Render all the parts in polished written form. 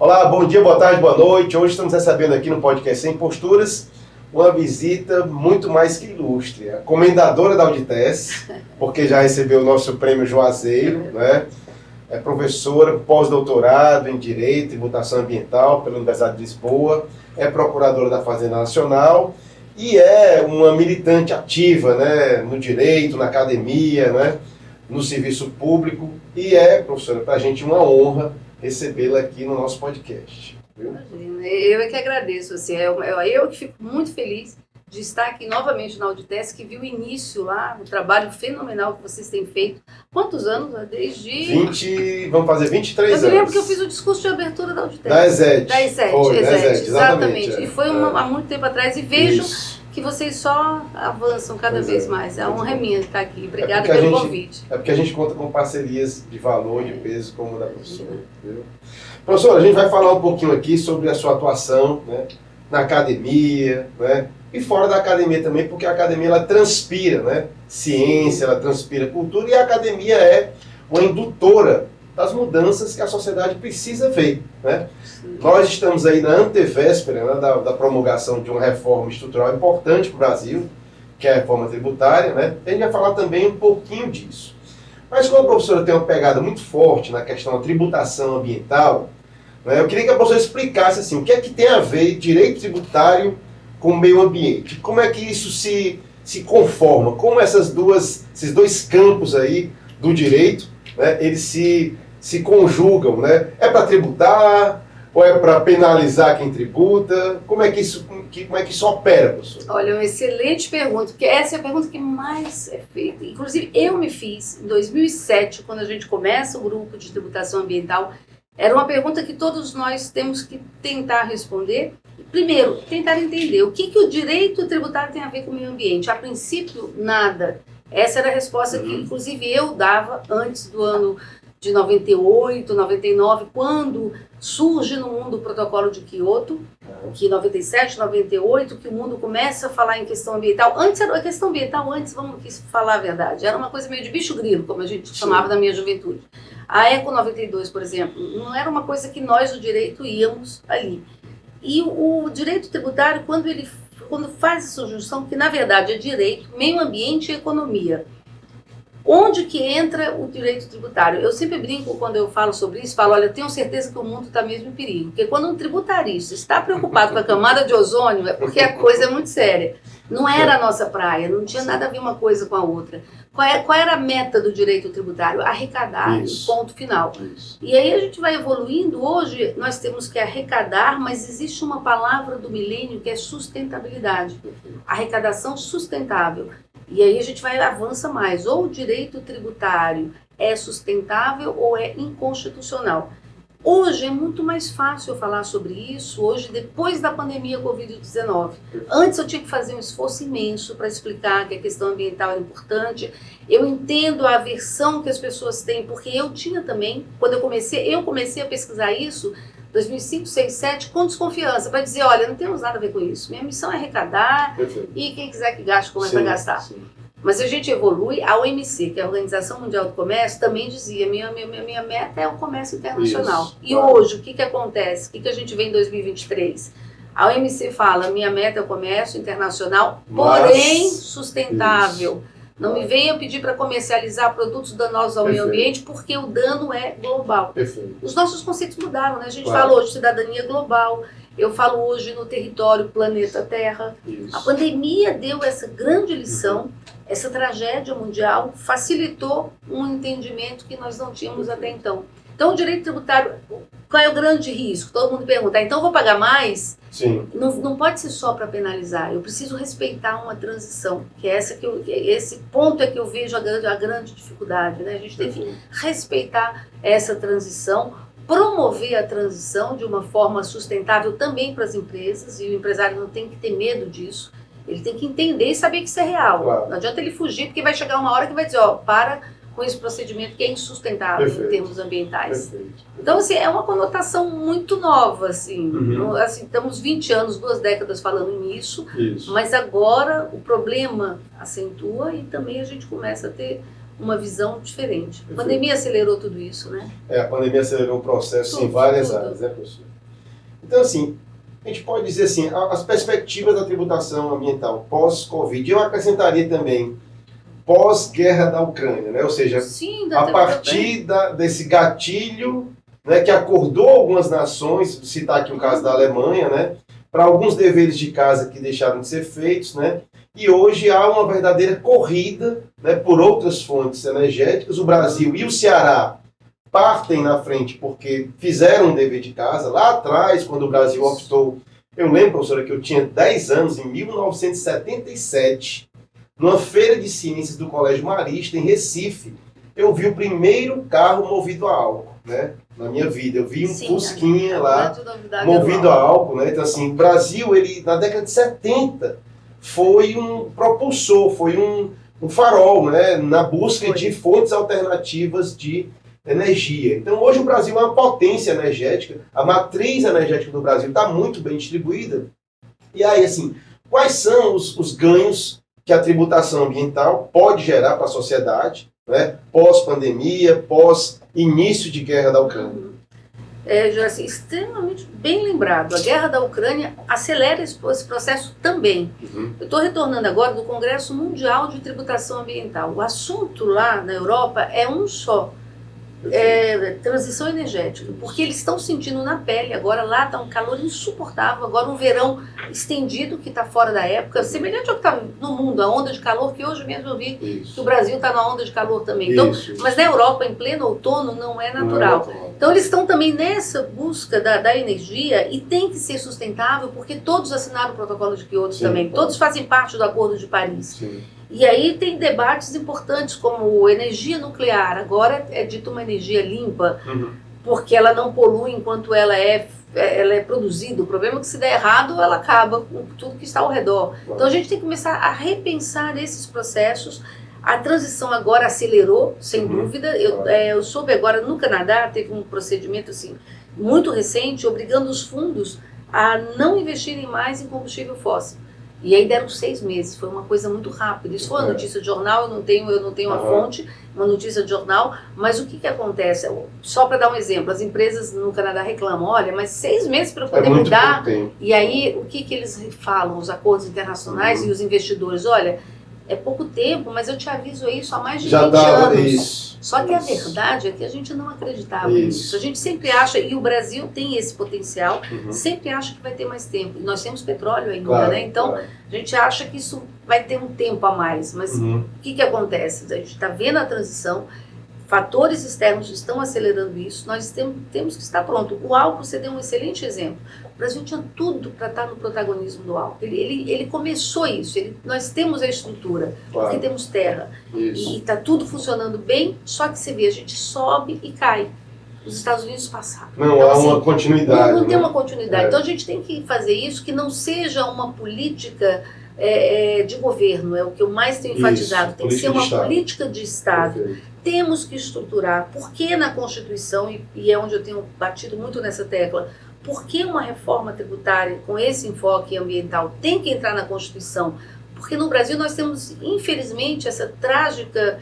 Olá, bom dia, boa tarde, boa noite. Hoje estamos recebendo aqui no podcast Sem Posturas uma visita muito mais que ilustre. A comendadora da Audites, porque já recebeu o nosso prêmio Juazeiro, né? É professora, pós-doutorado em Direito e Tributação Ambiental pela Universidade de Lisboa, é procuradora da Fazenda Nacional e é uma militante ativa, né, no direito, na academia, né, no serviço público. E professora, para a gente uma honra recebê-la aqui no nosso podcast. Viu? Imagina, eu é que agradeço, assim, eu que fico muito feliz de estar aqui novamente na Audites, que viu o início lá, o trabalho fenomenal que vocês têm feito. Quantos anos? Desde... Vamos fazer 23 anos. Eu me lembro que eu fiz o discurso de abertura da Audites. Da ESET. Da ESET, Foi, exatamente. É. E foi há muito tempo atrás, e vejo que vocês só avançam cada vez mais. A honra é minha de estar aqui. Obrigada pelo convite. É porque a gente conta com parcerias de valor, de peso, como a da professora. Viu? Professora, a gente vai falar um pouquinho aqui sobre a sua atuação, né, na academia, né, e fora da academia também, porque a academia ela transpira, né, ciência, ela transpira cultura, e a academia é uma indutora das mudanças que a sociedade precisa ver, né? Nós estamos aí na antevéspera, né, da promulgação de uma reforma estrutural importante para o Brasil, que é a reforma tributária, né? A gente vai falar também um pouquinho disso. Mas como a professora tem uma pegada muito forte na questão da tributação ambiental, né, eu queria que a professora explicasse assim, o que é que tem a ver direito tributário com o meio ambiente? Como é que isso se conforma? Como esses dois campos aí do direito, né, eles se conjugam, né? É para tributar ou é para penalizar quem tributa? Como é que isso opera, professor? Olha, uma excelente pergunta, porque essa é a pergunta que mais é feita. Inclusive, eu me fiz em 2007, quando a gente começa o grupo de tributação ambiental. Era uma pergunta que todos nós temos que tentar responder. Primeiro, tentar entender o que o direito tributário tem a ver com o meio ambiente. A princípio, nada. Essa era a resposta que, inclusive, eu dava antes do ano de 98, 99, quando surge no mundo o protocolo de Kyoto, que 97, 98, que o mundo começa a falar em questão ambiental. Antes era a questão ambiental, vamos falar a verdade, era uma coisa meio de bicho grilo, como a gente chamava na minha juventude. A Eco 92, por exemplo, não era uma coisa que nós, do direito, íamos ali. E o direito tributário, quando faz essa junção, que na verdade é direito, meio ambiente e economia. Onde que entra o direito tributário? Eu sempre brinco quando eu falo sobre isso, olha, eu tenho certeza que o mundo está mesmo em perigo. Porque quando um tributarista está preocupado com a camada de ozônio, é porque a coisa é muito séria. Não era a nossa praia, não tinha nada a ver uma coisa com a outra. Qual era a meta do direito tributário? Arrecadar, ponto final. E aí a gente vai evoluindo. Hoje nós temos que arrecadar, mas existe uma palavra do milênio que é sustentabilidade. Arrecadação sustentável. E aí a gente avança mais. Ou o direito tributário é sustentável ou é inconstitucional. Hoje é muito mais fácil eu falar sobre isso, hoje depois da pandemia Covid-19. Antes eu tinha que fazer um esforço imenso para explicar que a questão ambiental é importante. Eu entendo a aversão que as pessoas têm, porque eu tinha também, quando eu comecei a pesquisar isso, 2005, 2006, 2007, com desconfiança, para dizer, olha, não temos nada a ver com isso. Minha missão é arrecadar e quem quiser que gaste, começa a gastar. Sim. Mas a gente evolui, a OMC, que é a Organização Mundial do Comércio, também dizia, minha meta é o comércio internacional. Hoje, o que acontece? O que a gente vê em 2023? A OMC fala, minha meta é o comércio internacional, porém sustentável. Não me venha pedir para comercializar produtos danosos ao meio ambiente, porque o dano é global. Os nossos conceitos mudaram, né? A gente fala hoje de cidadania global, eu falo hoje no território planeta Terra. A pandemia deu essa grande lição, essa tragédia mundial facilitou um entendimento que nós não tínhamos até então. Então, o direito tributário, qual é o grande risco? Todo mundo pergunta, então eu vou pagar mais? Sim. Não pode ser só para penalizar, eu preciso respeitar uma transição, que é esse ponto é que eu vejo a grande dificuldade, né? A gente tem que respeitar essa transição, promover a transição de uma forma sustentável também para as empresas, e o empresário não tem que ter medo disso, ele tem que entender e saber que isso é real. Claro. Não adianta ele fugir, porque vai chegar uma hora que vai dizer, para com esse procedimento que é insustentável em termos ambientais. Então, assim, é uma conotação muito nova, assim. Assim, estamos 20 anos, 2 décadas falando nisso, mas agora o problema acentua e também a gente começa a ter uma visão diferente. A pandemia acelerou tudo isso, né? A pandemia acelerou o processo em várias áreas, né, professor? Então, assim, a gente pode dizer assim, as perspectivas da tributação ambiental pós-Covid, eu acrescentaria também pós-guerra da Ucrânia, né? Ou seja, Sim, a partir desse gatilho, né, que acordou algumas nações, citar aqui o caso da Alemanha, né, para alguns deveres de casa que deixaram de ser feitos, né, e hoje há uma verdadeira corrida, né, por outras fontes energéticas. O Brasil e o Ceará partem na frente porque fizeram um dever de casa. Lá atrás, quando o Brasil optou, eu lembro, professora, que eu tinha 10 anos, em 1977, numa feira de ciências do Colégio Marista, em Recife, eu vi o primeiro carro movido a álcool, né? Na minha vida, eu vi um Fusquinha lá, movido a álcool, né? Então, assim, o Brasil, ele, na década de 70, foi um propulsor, foi um farol, né? Na busca de fontes alternativas de energia. Então, hoje o Brasil é uma potência energética, a matriz energética do Brasil está muito bem distribuída. E aí, assim, quais são os ganhos que a tributação ambiental pode gerar para a sociedade, né, pós-pandemia, pós-início de guerra da Ucrânia? Assim, extremamente bem lembrado. A guerra da Ucrânia acelera esse processo também. Eu estou retornando agora do Congresso Mundial de Tributação Ambiental. O assunto lá na Europa é um só. Transição energética, porque eles estão sentindo na pele, agora lá está um calor insuportável, agora um verão estendido que está fora da época, semelhante ao que está no mundo, a onda de calor, que hoje mesmo eu vi que o Brasil está na onda de calor também. Então, mas na Europa, em pleno outono, não é natural. Então eles estão também nessa busca da energia e tem que ser sustentável, porque todos assinaram o protocolo de Kyoto também, todos fazem parte do Acordo de Paris. Sim. E aí tem debates importantes como energia nuclear, agora é dita uma energia limpa, porque ela não polui enquanto ela é produzida. O problema é que se der errado, ela acaba com tudo que está ao redor. Então a gente tem que começar a repensar esses processos. A transição agora acelerou, sem dúvida. Eu soube agora, no Canadá, teve um procedimento assim, muito recente, obrigando os fundos a não investirem mais em combustível fóssil. E aí deram 6 meses, foi uma coisa muito rápida. Isso foi uma notícia de jornal, eu não tenho uma fonte, uma notícia de jornal, mas o que acontece? Só para dar um exemplo, as empresas no Canadá reclamam, olha, mas 6 meses para poder mudar. E aí, o que eles falam, os acordos internacionais e os investidores? Olha, é pouco tempo, mas eu te aviso isso há mais de 20 anos. Isso. Só que a verdade é que a gente não acreditava nisso. A gente sempre acha, e o Brasil tem esse potencial, sempre acha que vai ter mais tempo. E nós temos petróleo ainda, né? Então, a gente acha que isso vai ter um tempo a mais. Mas o que acontece? A gente está vendo a transição, fatores externos estão acelerando isso, nós temos que estar pronto. O álcool, você deu um excelente exemplo. O Brasil tinha tudo para estar no protagonismo do álcool. Ele começou isso, nós temos a estrutura, porque temos terra. E está tudo funcionando bem, só que você vê, a gente sobe e cai. Os Estados Unidos passaram. Não há uma continuidade. Não tem uma continuidade. Então a gente tem que fazer isso, que não seja uma política de governo, é o que eu mais tenho enfatizado. Tem que ser uma política de Estado. Perfeito. Temos que estruturar, porque na Constituição, e é onde eu tenho batido muito nessa tecla, por que uma reforma tributária com esse enfoque ambiental tem que entrar na Constituição? Porque no Brasil nós temos, infelizmente, essa trágica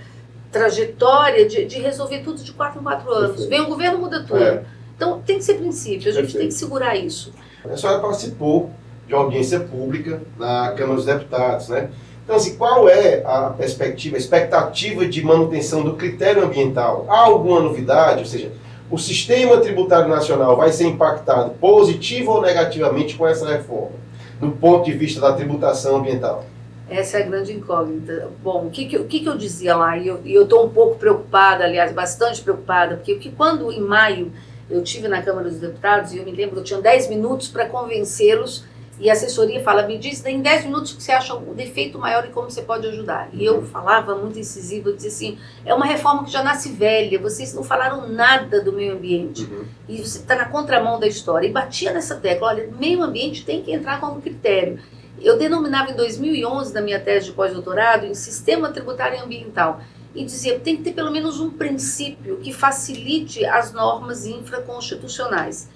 trajetória de resolver tudo de 4 em 4 anos. Perfeito. Vem o governo, muda tudo. Então tem que ser princípio, a gente tem que segurar isso. A senhora participou de uma audiência pública na Câmara dos Deputados, né? Então, assim, qual é a perspectiva, a expectativa de manutenção do critério ambiental? Há alguma novidade? Ou seja, o sistema tributário nacional vai ser impactado positivo ou negativamente com essa reforma, do ponto de vista da tributação ambiental? Essa é a grande incógnita. Bom, o que eu dizia lá, e eu estou um pouco preocupada, aliás, bastante preocupada, porque quando em maio eu estive na Câmara dos Deputados, e eu me lembro que eu tinha 10 minutos para convencê-los, e a assessoria fala, me diz em 10 minutos o que você acha o defeito maior e como você pode ajudar. E eu falava muito incisivo, eu dizia assim, é uma reforma que já nasce velha, vocês não falaram nada do meio ambiente. E você está na contramão da história. E batia nessa tecla, olha, meio ambiente tem que entrar como critério. Eu denominava em 2011, na minha tese de pós-doutorado, em sistema tributário ambiental. E dizia, tem que ter pelo menos um princípio que facilite as normas infraconstitucionais.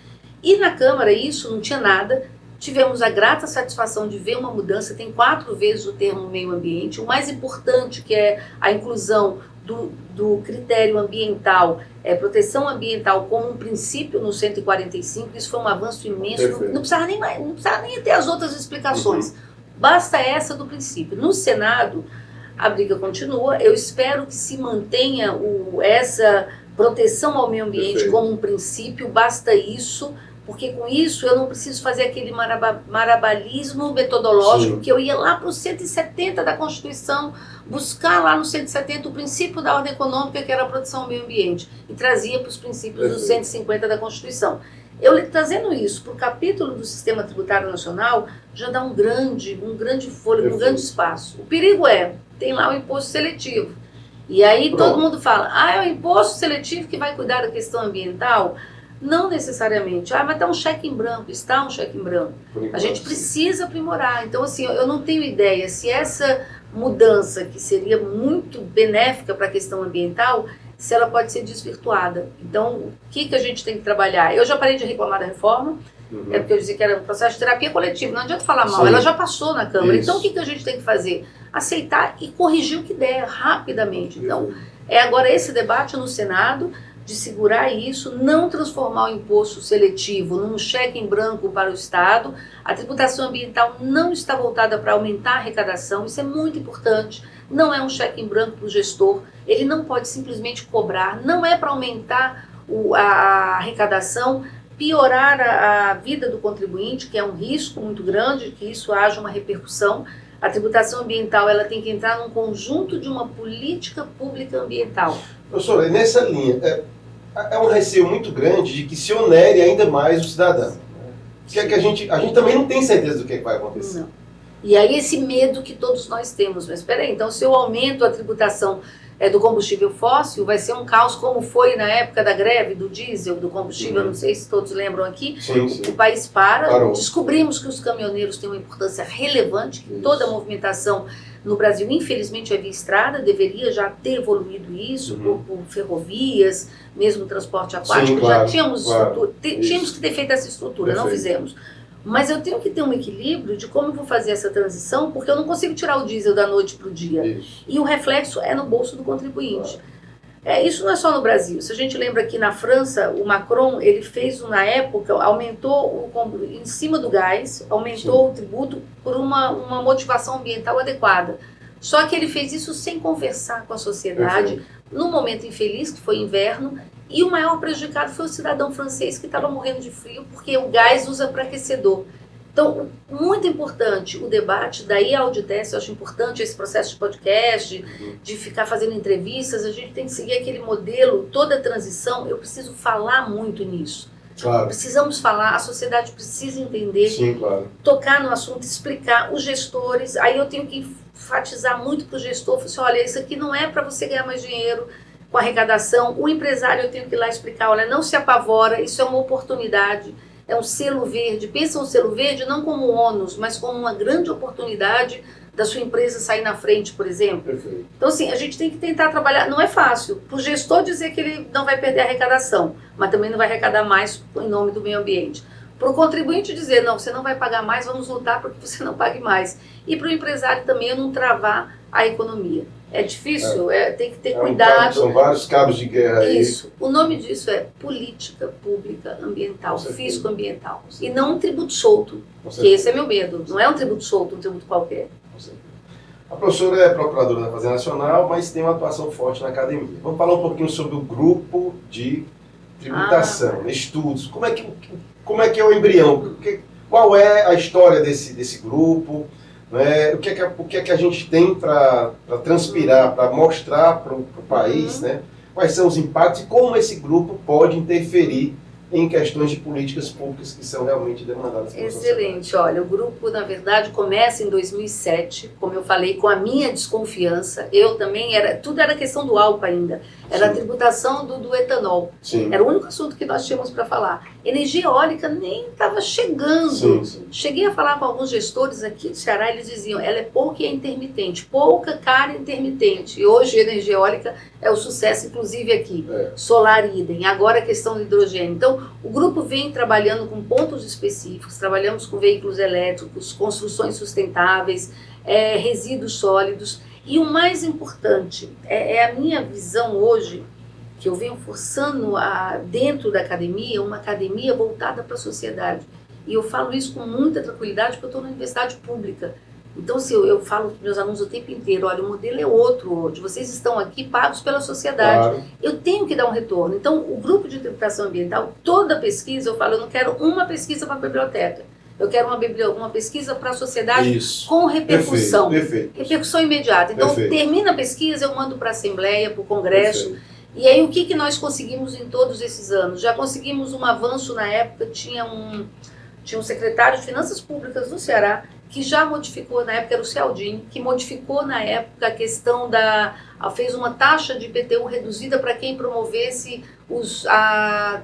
E na Câmara isso não tinha nada. Tivemos a grata satisfação de ver uma mudança, tem 4 vezes o termo meio ambiente. O mais importante, que é a inclusão do critério ambiental, proteção ambiental como um princípio no 145, isso foi um avanço imenso, não precisava nem ter as outras explicações, basta essa do princípio. No Senado, a briga continua, eu espero que se mantenha essa proteção ao meio ambiente como um princípio, basta isso, porque com isso eu não preciso fazer aquele marabalismo metodológico que eu ia lá para o 170 da Constituição, buscar lá no 170 o princípio da ordem econômica, que era a proteção ao meio ambiente, e trazia para os princípios do 150 da Constituição. Eu trazendo isso para o capítulo do Sistema Tributário Nacional, já dá um grande fôlego, um grande espaço. O perigo tem lá o imposto seletivo. E aí todo mundo fala, é o imposto seletivo que vai cuidar da questão ambiental? Não necessariamente. Mas está um cheque em branco. Está um cheque em branco. A gente precisa aprimorar. Então, assim, eu não tenho ideia se essa mudança, que seria muito benéfica para a questão ambiental, se ela pode ser desvirtuada. Então, o que a gente tem que trabalhar? Eu já parei de reclamar da reforma, porque eu dizia que era um processo de terapia coletiva. Não adianta falar mal, ela já passou na Câmara. Isso. Então, o que a gente tem que fazer? Aceitar e corrigir o que der, rapidamente. Então, agora esse debate no Senado, de segurar isso, não transformar o imposto seletivo num cheque em branco para o Estado. A tributação ambiental não está voltada para aumentar a arrecadação, isso é muito importante. Não é um cheque em branco para o gestor, ele não pode simplesmente cobrar, não é para aumentar a arrecadação, piorar a vida do contribuinte, que é um risco muito grande, que isso haja uma repercussão. A tributação ambiental ela tem que entrar num conjunto de uma política pública ambiental. Professora, nessa linha, é um receio muito grande de que se onere ainda mais o cidadão. Que é que a gente também não tem certeza do que vai acontecer. Não. E aí esse medo que todos nós temos. Mas espera aí, então se eu aumento a tributação do combustível fóssil, vai ser um caos como foi na época da greve do diesel, do combustível, não sei se todos lembram aqui. Sim. O país parou. Descobrimos que os caminhoneiros têm uma importância relevante, que toda a movimentação no Brasil, infelizmente, é via estrada, deveria já ter evoluído isso, por ferrovias, mesmo transporte aquático. Sim, claro, já tínhamos estrutura, tínhamos que ter feito essa estrutura, não fizemos. Mas eu tenho que ter um equilíbrio de como eu vou fazer essa transição, porque eu não consigo tirar o diesel da noite para o dia. Isso. E o reflexo é no bolso do contribuinte. Isso não é só no Brasil. Se a gente lembra que na França, o Macron, ele fez, na época, aumentou em cima do gás, aumentou o tributo por uma motivação ambiental adequada. Só que ele fez isso sem conversar com a sociedade, num momento infeliz, que foi inverno, e o maior prejudicado foi o cidadão francês que estava morrendo de frio, porque o gás usa para aquecedor. Então, muito importante o debate, daí a Auditeste, eu acho importante esse processo de podcast, de ficar fazendo entrevistas, a gente tem que seguir aquele modelo, toda a transição, eu preciso falar muito nisso. Claro. Precisamos falar, a sociedade precisa entender, Sim, claro. tocar no assunto, explicar, os gestores, aí eu tenho que enfatizar muito para o gestor, falar assim, olha, isso aqui não é para você ganhar mais dinheiro com arrecadação, o empresário eu tenho que ir lá explicar, olha, não se apavora, isso é uma oportunidade, é um selo verde, pensa um selo verde não como ônus, mas como uma grande oportunidade da sua empresa sair na frente, por exemplo. Perfeito. Então, assim, a gente tem que tentar trabalhar, não é fácil, para o gestor dizer que ele não vai perder a arrecadação, mas também não vai arrecadar mais em nome do meio ambiente. Para o contribuinte dizer, não, você não vai pagar mais, vamos lutar para que você não pague mais. E para o empresário também não travar a economia. É difícil, tem que ter cuidado. São vários cabos de guerra aí. Isso. O nome disso é política pública ambiental, fisco-ambiental. E não um tributo solto, que esse é meu medo. Não é um tributo solto, um tributo qualquer. Com certeza. A professora é procuradora da Fazenda Nacional, mas tem uma atuação forte na academia. Vamos falar um pouquinho sobre o grupo de tributação, estudos. Como é que é o embrião? Qual é a história desse grupo? Né? O que é que a gente tem para transpirar, para mostrar para o país, né? Quais são os impactos e como esse grupo pode interferir em questões de políticas públicas que são realmente demandadas pela sociedade. Excelente. Olha, o grupo, na verdade, começa em 2007, como eu falei, com a minha desconfiança. Eu também tudo era questão do álcool ainda. Era a tributação do etanol. Sim. Era o único assunto que nós tínhamos para falar. Energia eólica nem estava chegando. Sim. Cheguei a falar com alguns gestores aqui do Ceará, eles diziam, ela é pouca e é intermitente, pouca, cara e intermitente. E hoje a energia eólica é o sucesso, inclusive aqui. Solar idem, agora a questão do hidrogênio. Então, o grupo vem trabalhando com pontos específicos, trabalhamos com veículos elétricos, construções sustentáveis, resíduos sólidos. E o mais importante, é a minha visão hoje, que eu venho forçando dentro da academia, uma academia voltada para a sociedade. E eu falo isso com muita tranquilidade, porque eu estou na universidade pública. Então, se eu falo para meus alunos o tempo inteiro, olha, o modelo é outro hoje, vocês estão aqui pagos pela sociedade. Claro. Eu tenho que dar um retorno. Então, o grupo de tributação ambiental, toda pesquisa, eu falo, eu não quero uma pesquisa para a biblioteca. Eu quero uma pesquisa para a sociedade com repercussão. Perfeito. Repercussão imediata. Então, termina a pesquisa, eu mando para a Assembleia, para o Congresso. Perfeito. E aí, o que nós conseguimos em todos esses anos? Já conseguimos um avanço na época, tinha um secretário de Finanças Públicas do Ceará, que já modificou, na época era o Cialdini, que modificou na época a questão fez uma taxa de IPTU reduzida para quem promovesse a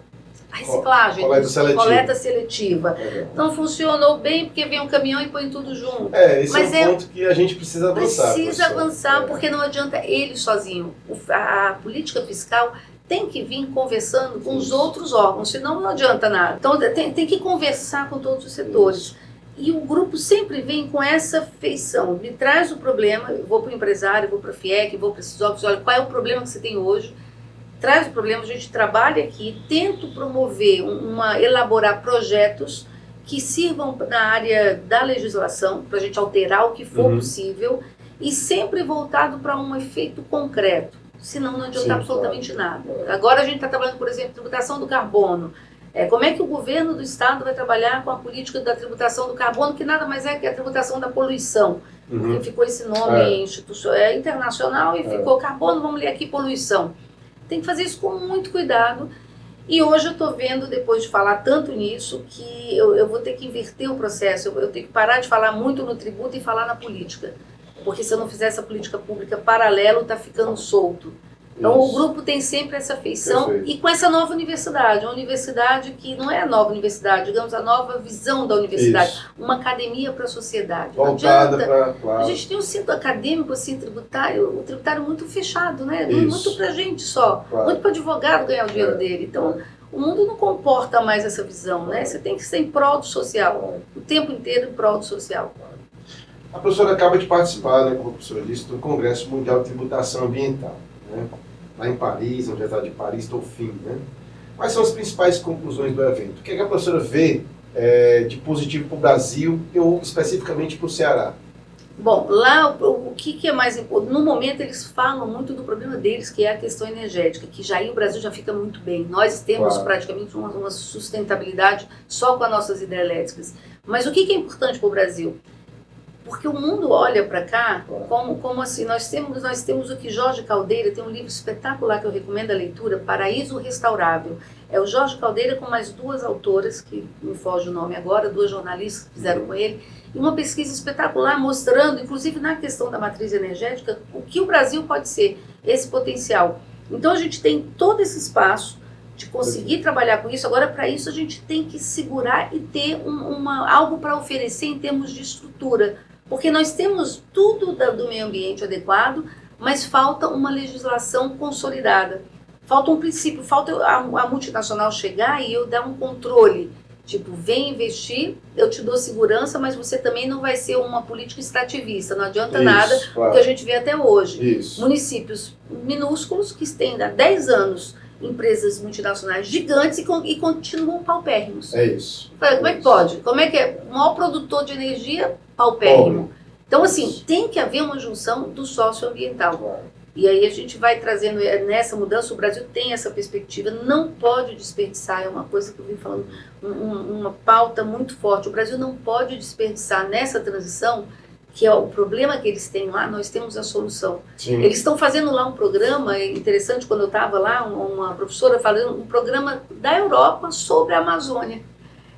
reciclagem, coleta seletiva. Então funcionou bem porque vem um caminhão e põe tudo junto. Esse é um ponto que a gente precisa avançar. Precisa avançar, porque não adianta ele sozinho. A política fiscal tem que vir conversando com os outros órgãos, senão não adianta nada. Então tem que conversar com todos os setores. Isso. E o grupo sempre vem com essa feição, me traz o problema, eu vou para o empresário, vou para a FIEC, vou para esses órgãos, olha, qual é o problema que você tem hoje? Traz o problema, a gente trabalha aqui, tento promover, elaborar projetos que sirvam na área da legislação, para a gente alterar o que for possível, e sempre voltado para um efeito concreto, senão não adianta absolutamente nada. Agora a gente está trabalhando, por exemplo, tributação do carbono. Como é que o governo do estado vai trabalhar com a política da tributação do carbono, que nada mais é que a tributação da poluição, porque ficou esse nome internacional e ficou carbono, vamos ler aqui poluição. Tem que fazer isso com muito cuidado. E hoje eu estou vendo, depois de falar tanto nisso, que eu vou ter que inverter o processo, eu tenho que parar de falar muito no tributo e falar na política, porque se eu não fizer essa política pública paralelo, está ficando solto. Então o grupo tem sempre essa feição e com essa nova universidade, uma universidade que não é a nova universidade, digamos a nova visão da universidade, uma academia para a sociedade. Voltada para... A gente tem um centro acadêmico assim, tributário, o tributário muito fechado, né? Muito para a gente só, muito para advogado ganhar o dinheiro dele. Então o mundo não comporta mais essa visão, né? Você tem que ser em prol do social, o tempo inteiro em prol do social. A professora acaba de participar, né, como a professora disse, do Congresso Mundial de Tributação Ambiental, né? Lá em Paris, na Universidade de Paris, Dauphine, né? Quais são as principais conclusões do evento? O que a professora vê de positivo para o Brasil ou especificamente para o Ceará? Bom, lá o que é mais importante? No momento eles falam muito do problema deles, que é a questão energética, que já aí o Brasil já fica muito bem. Nós temos praticamente uma sustentabilidade só com as nossas hidrelétricas. Mas o que é importante para o Brasil? Porque o mundo olha para cá como assim, nós temos o que Jorge Caldeira, tem um livro espetacular que eu recomendo a leitura, Paraíso Restaurável. É o Jorge Caldeira com mais duas autoras, que me foge o nome agora, duas jornalistas que fizeram com ele, e uma pesquisa espetacular mostrando, inclusive na questão da matriz energética, o que o Brasil pode ser, esse potencial. Então a gente tem todo esse espaço de conseguir trabalhar com isso. Agora, para isso, a gente tem que segurar e ter algo para oferecer em termos de estrutura. Porque nós temos tudo do meio ambiente adequado, mas falta uma legislação consolidada. Falta um princípio, falta a multinacional chegar e eu dar um controle. Tipo, vem investir, eu te dou segurança, mas você também não vai ser uma política extrativista. Não adianta nada, o que a gente vê até hoje. Municípios minúsculos que têm há 10 anos empresas multinacionais gigantes e continuam paupérrimos. É isso. Como é que pode? Como é que é? O maior produtor de energia, paupérrimo. Então, assim, tem que haver uma junção do socioambiental. E aí a gente vai trazendo, nessa mudança, o Brasil tem essa perspectiva, não pode desperdiçar, é uma coisa que eu vim falando, uma pauta muito forte. O Brasil não pode desperdiçar nessa transição, que é o problema que eles têm lá, nós temos a solução. Sim. Eles estão fazendo lá um programa, é interessante, quando eu estava lá, uma professora falando, um programa da Europa sobre a Amazônia.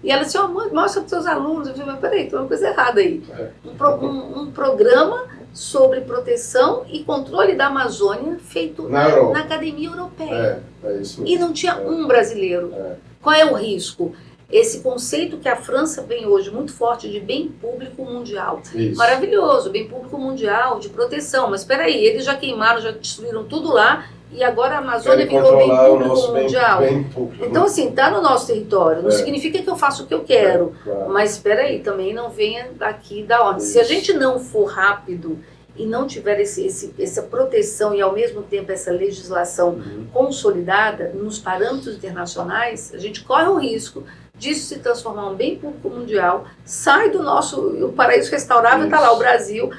E ela disse, mostra para os seus alunos. Eu falei, mas peraí, tem uma coisa errada aí. Um programa sobre proteção e controle da Amazônia feito na Academia Europeia. É isso mesmo. E não tinha um brasileiro. Qual é o risco? Esse conceito que a França vem hoje muito forte de bem público mundial. Isso. Maravilhoso, bem público mundial, de proteção. Mas espera aí, eles já queimaram, já destruíram tudo lá e agora a Amazônia virou bem público mundial. Bem público. Então, assim, está no nosso território. Não significa que eu faço o que eu quero. Claro. Mas espera aí, também não venha daqui da ordem. Se a gente não for rápido e não tiver essa proteção e, ao mesmo tempo, essa legislação consolidada nos parâmetros internacionais, a gente corre o risco disso se transformar um bem público mundial, sai do o paraíso restaurável, está lá o Brasil,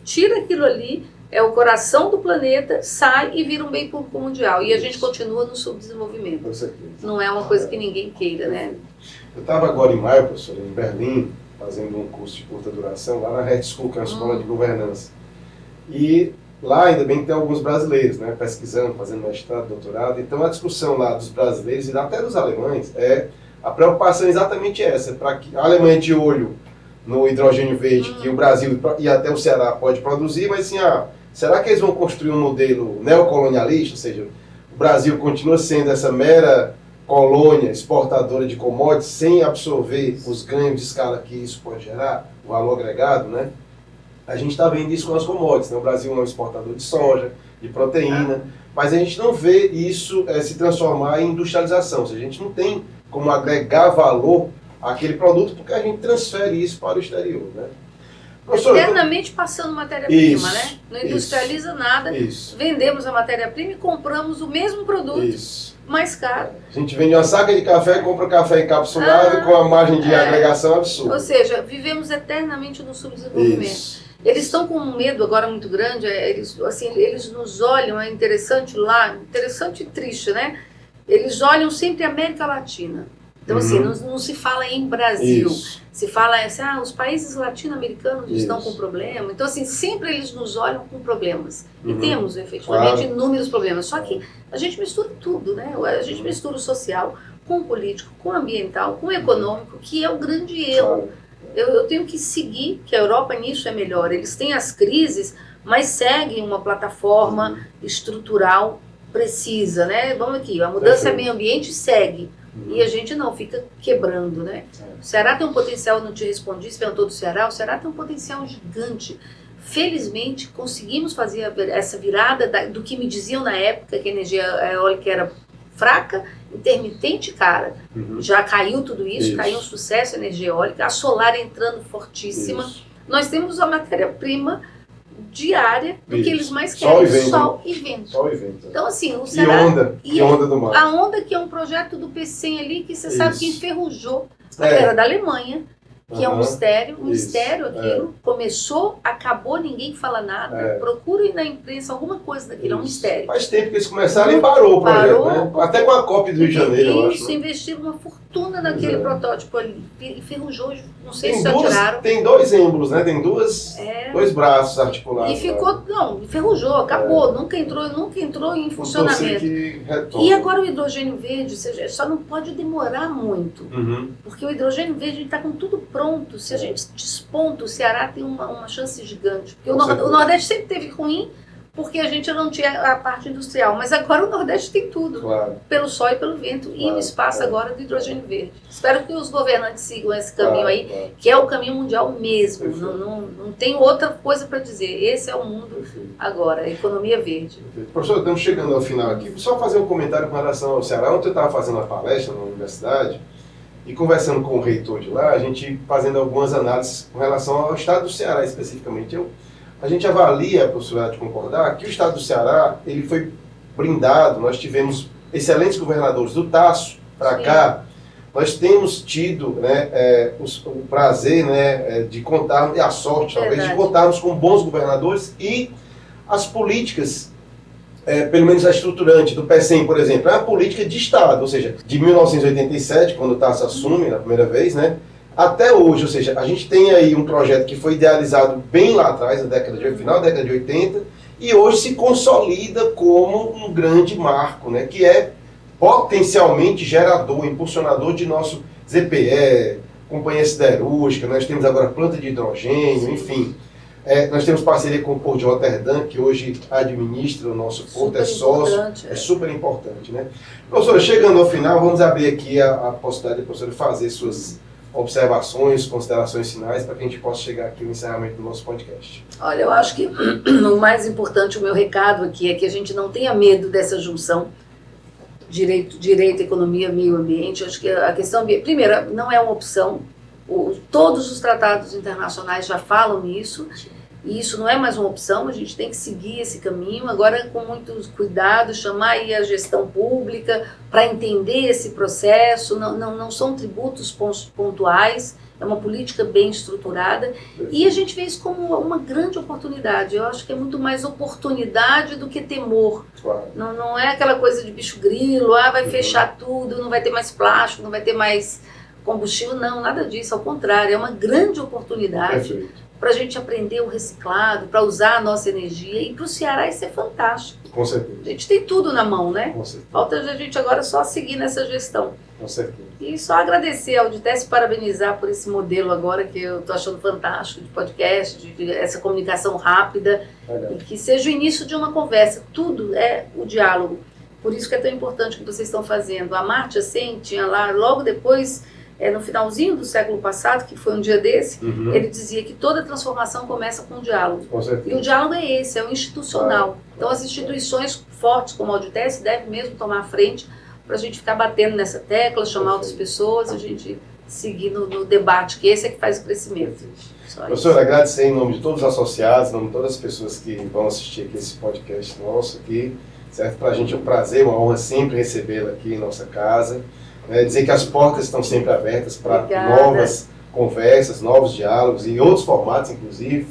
tira aquilo ali, é o coração do planeta, sai e vira um bem público mundial. E a gente continua no subdesenvolvimento. Com certeza. Não é uma coisa que ninguém queira, né? Eu estava agora em maio, professor, em Berlim, fazendo um curso de curta duração, lá na Red School, que é uma escola de governança. E lá ainda bem que tem alguns brasileiros, né, pesquisando, fazendo mestrado, doutorado. Então a discussão lá dos brasileiros e até dos alemães a preocupação é exatamente essa, para que a Alemanha de olho no hidrogênio verde, que o Brasil e até o Ceará pode produzir, mas assim, será que eles vão construir um modelo neocolonialista, ou seja, o Brasil continua sendo essa mera colônia exportadora de commodities sem absorver os ganhos de escala que isso pode gerar, o valor agregado, né? A gente está vendo isso com as commodities, né? O Brasil é um exportador de soja, de proteína, mas a gente não vê isso se transformar em industrialização, ou seja, a gente não tem como agregar valor àquele produto porque a gente transfere isso para o exterior, né? Professor, eternamente passando matéria-prima, né? Não industrializa nada, vendemos a matéria-prima e compramos o mesmo produto mais caro. A gente vende uma saca de café e compra café encapsulado com a margem de agregação absurda. Ou seja, vivemos eternamente no subdesenvolvimento. Eles estão com um medo agora muito grande, eles nos olham, é interessante e triste, né? Eles olham sempre a América Latina. Então, assim, não se fala em Brasil, se fala assim, os países latino-americanos estão com problema. Então, assim, sempre eles nos olham com problemas. E temos, efetivamente, inúmeros problemas. Só que a gente mistura tudo, né? A gente mistura o social com o político, com o ambiental, com o econômico, que é o grande erro. Eu tenho que seguir, que a Europa nisso é melhor. Eles têm as crises, mas seguem uma plataforma estrutural precisa, né? Vamos aqui, a mudança é meio ambiente segue. E a gente não, fica quebrando, né? O Ceará tem um potencial, não te respondi, se perguntou do Ceará, o Ceará tem um potencial gigante. Felizmente, conseguimos fazer essa virada do que me diziam na época, que a energia eólica era fraca, intermitente, cara. Já caiu tudo isso, caiu um sucesso a energia eólica, a solar entrando fortíssima. Nós temos a matéria-prima diária do que eles mais querem, sol e vento. Então, assim, o Ceará... E onda do mar. A onda, que é um projeto do PCM ali, que você sabe que enferrujou, era da Alemanha, que é um mistério aquilo. Começou, acabou, ninguém fala nada. Procurem na imprensa alguma coisa daquilo, é um mistério. Faz tempo que eles começaram e parou o projeto, né? Até com a COP do Rio de Janeiro, eu acho. Isso, investiram uma fortuna naquele protótipo ali. Enferrujou, não sei se já tiraram. Tem dois êmbolos, né? Tem dois braços articulados. E ficou, enferrujou, acabou, nunca entrou em funcionamento. E agora o hidrogênio verde, só não pode demorar muito. Porque o hidrogênio verde está com tudo pronto. Se a gente desponta, o Ceará tem uma chance gigante. Porque o Nordeste sempre teve ruim, porque a gente não tinha a parte industrial. Mas agora o Nordeste tem tudo, pelo sol e pelo vento, e no espaço agora do hidrogênio verde. Espero que os governantes sigam esse caminho aí, que é o caminho mundial mesmo. Não tem outra coisa para dizer. Esse é o mundo agora, a economia verde. Professor, estamos chegando ao final aqui. Só fazer um comentário com relação ao Ceará. Ontem eu estava fazendo uma palestra na universidade, e conversando com o reitor de lá, a gente fazendo algumas análises com relação ao estado do Ceará especificamente. A gente avalia, professor, de concordar, que o estado do Ceará ele foi brindado, nós tivemos excelentes governadores do Tasso para cá, nós temos tido o prazer de contarmos, e a sorte talvez, de contarmos com bons governadores e as políticas, pelo menos a estruturante do PECEM, por exemplo, é uma política de Estado, ou seja, de 1987, quando o Tasso assume na primeira vez, até hoje, ou seja, a gente tem aí um projeto que foi idealizado bem lá atrás, final da década de 80, e hoje se consolida como um grande marco, que é potencialmente gerador, impulsionador de nosso ZPE, companhia siderúrgica, nós temos agora planta de hidrogênio, enfim. Nós temos parceria com o Porto de Roterdã, que hoje administra o nosso porto, é sócio, é super importante, né? Professora, chegando ao final, vamos abrir aqui a possibilidade da professora fazer suas observações, considerações finais, para que a gente possa chegar aqui no encerramento do nosso podcast. Olha, eu acho que o mais importante, o meu recado aqui, é que a gente não tenha medo dessa junção direito, economia, meio ambiente. Eu acho que a questão, primeiro, não é uma opção. Todos os tratados internacionais já falam nisso. e isso não é mais uma opção, a gente tem que seguir esse caminho, agora com muito cuidado, chamar aí a gestão pública para entender esse processo, não são tributos pontuais, é uma política bem estruturada, e a gente vê isso como uma grande oportunidade. Eu acho que é muito mais oportunidade do que temor. Claro. Não é aquela coisa de bicho grilo, vai fechar tudo, não vai ter mais plástico, não vai ter mais combustível, não, nada disso, ao contrário, é uma grande oportunidade para a gente aprender o reciclado, para usar a nossa energia, e para o Ceará isso é fantástico. Com certeza. A gente tem tudo na mão, né? Com certeza. Falta a gente agora só seguir nessa gestão. Com certeza. E só agradecer ao Auditese, parabenizar por esse modelo agora que eu estou achando fantástico, de podcast, de essa comunicação rápida, Legal. e que seja o início de uma conversa. Tudo é o diálogo. Por isso que é tão importante o que vocês estão fazendo. A Amartya Sen tinha lá, logo depois, no finalzinho do século passado, que foi um dia desse, ele dizia que toda transformação começa com o diálogo. Com certeza. E o diálogo é esse, é o institucional. Então as instituições fortes como a Auditese devem mesmo tomar a frente para a gente ficar batendo nessa tecla, chamar outras pessoas, a gente seguir no debate, que esse é que faz o crescimento. Professor, agradecer em nome de todos os associados, em nome de todas as pessoas que vão assistir aqui esse podcast nosso aqui, certo? Para a gente é um prazer, uma honra sempre recebê-la aqui em nossa casa. Dizer que as portas estão sempre abertas para novas conversas, novos diálogos e outros formatos, inclusive,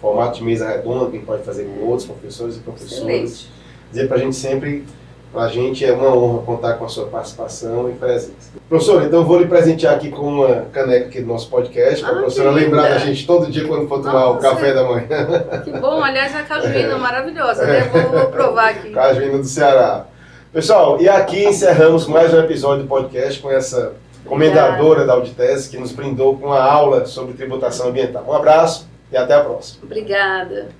formato de mesa redonda, que a gente pode fazer com outros professores e professoras. Excelente. Dizer para a gente sempre, para a gente é uma honra contar com a sua participação e presença. Professor, então eu vou lhe presentear aqui com uma caneca aqui do nosso podcast, para a professora lembrar da gente todo dia quando for tomar o café da manhã. Que bom, aliás, a cajuína maravilhosa, né? Vou provar aqui. Cajuína do Ceará. Pessoal, e aqui encerramos mais um episódio do podcast com essa comendadora da Auditese que nos brindou com uma aula sobre tributação ambiental. Um abraço e até a próxima. Obrigada.